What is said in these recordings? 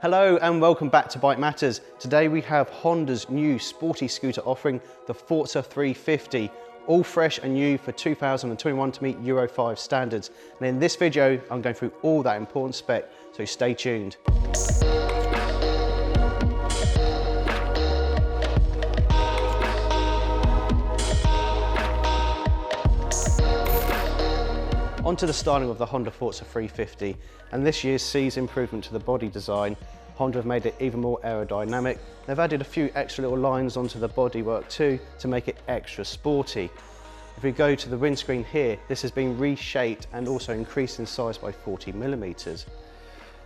Hello and welcome back to Bike Matters. Today we have Honda's new sporty scooter offering, the Forza 350, all fresh and new for 2021 to meet Euro 5 standards. And in this video, I'm going through all that important spec, so stay tuned. On to the styling of the Honda Forza 350, and this year sees improvement to the body design. Honda have made it even more aerodynamic. They've added a few extra little lines onto the bodywork too to make it extra sporty. If we go to the windscreen here, this has been reshaped and also increased in size by 40mm.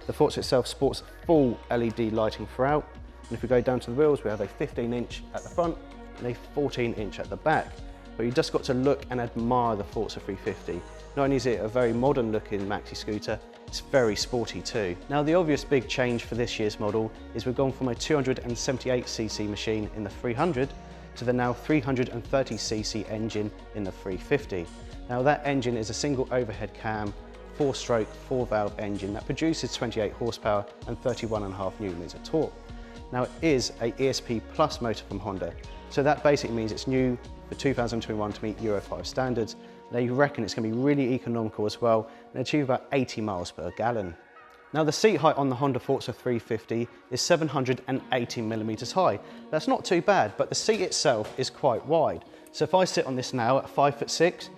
The Forza itself sports full LED lighting throughout, and if we go down to the wheels, we have a 15-inch at the front and a 14-inch at the back. But you just got to look and admire the Forza 350. Not only is it a very modern looking maxi scooter, it's very sporty too. Now the obvious big change for this year's model is we've gone from a 278cc machine in the 300 to the now 330cc engine in the 350. Now that engine is a single overhead cam, 4-stroke, 4-valve engine that produces 28 horsepower and 31.5 newtons of torque. Now it is a ESP Plus motor from Honda, so that basically means it's new for 2021 to meet Euro 5 standards. They reckon it's going to be really economical as well and achieve about 80 miles per gallon. Now the seat height on the Honda Forza 350 is 780mm high. That's not too bad, but the seat itself is quite wide. So if I sit on this now at 5'6",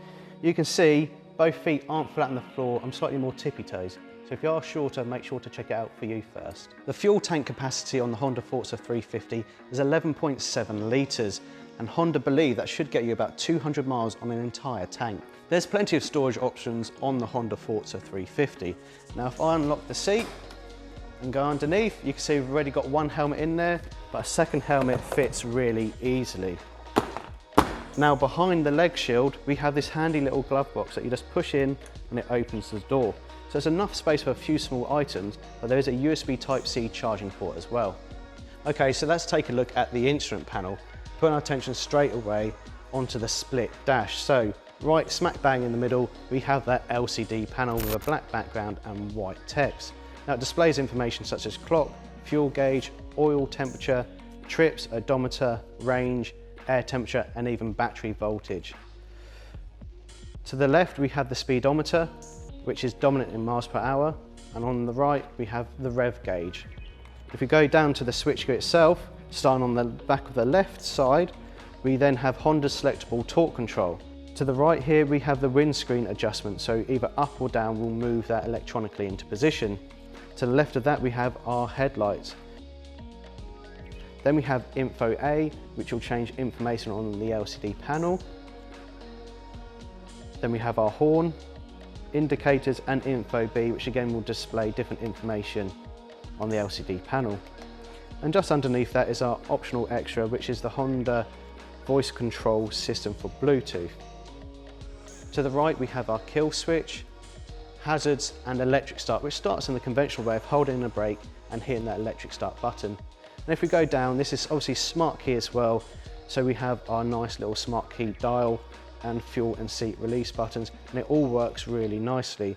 you can see both feet aren't flat on the floor, I'm slightly more tippy toes. So if you are shorter, make sure to check it out for you first. The fuel tank capacity on the Honda Forza 350 is 11.7 litres. And Honda believe that should get you about 200 miles on an entire tank. There's plenty of storage options on the Honda Forza 350. Now if I unlock the seat and go underneath, you can see we've already got one helmet in there, but a second helmet fits really easily. Now behind the leg shield, we have this handy little glove box that you just push in and it opens the door. So there's enough space for a few small items, but there is a USB Type-C charging port as well. Okay, so let's take a look at the instrument panel. Put our attention straight away onto the split dash. So right smack bang in the middle, we have that LCD panel with a black background and white text. Now it displays information such as clock, fuel gauge, oil temperature, trips, odometer, range, air temperature, and even battery voltage. To the left, we have the speedometer, which is dominant in miles per hour. And on the right, we have the rev gauge. If we go down to the switchboard itself, starting on the back of the left side, we then have Honda's selectable torque control. To the right here, we have the windscreen adjustment, so either up or down will move that electronically into position. To the left of that, we have our headlights. Then we have Info A, which will change information on the LCD panel. Then we have our horn, indicators, and Info B, which again will display different information on the LCD panel. And just underneath that is our optional extra, which is the Honda voice control system for Bluetooth. To the right, we have our kill switch, hazards, and electric start, which starts in the conventional way of holding the brake and hitting that electric start button. And if we go down, this is obviously smart key as well. So we have our nice little smart key dial and fuel and seat release buttons, and it all works really nicely.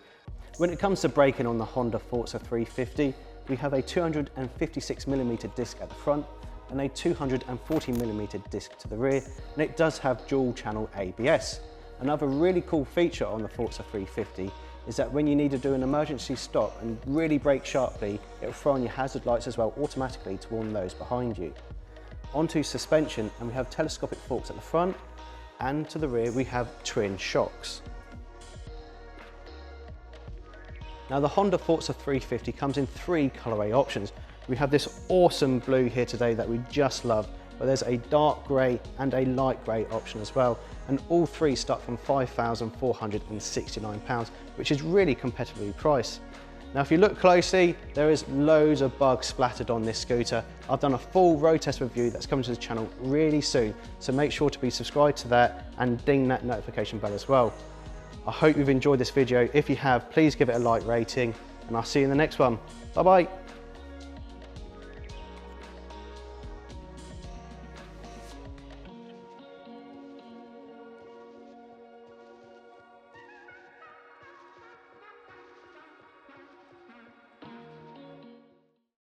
When it comes to braking on the Honda Forza 350, we have a 256mm disc at the front and a 240mm disc to the rear, and it does have dual channel ABS. Another really cool feature on the Forza 350 is that when you need to do an emergency stop and really brake sharply, it will throw on your hazard lights as well automatically to warn those behind you. Onto suspension, and we have telescopic forks at the front, and to the rear we have twin shocks. Now the Honda Forza 350 comes in 3 colourway options. We have this awesome blue here today that we just love, but there's a dark grey and a light grey option as well, and all 3 start from £5,469, which is really competitively priced. Now if you look closely, there is loads of bugs splattered on this scooter. I've done a full road test review that's coming to the channel really soon, so make sure to be subscribed to that and ding that notification bell as well. I hope you've enjoyed this video. If you have, please give it a like rating, and I'll see you in the next one. Bye bye.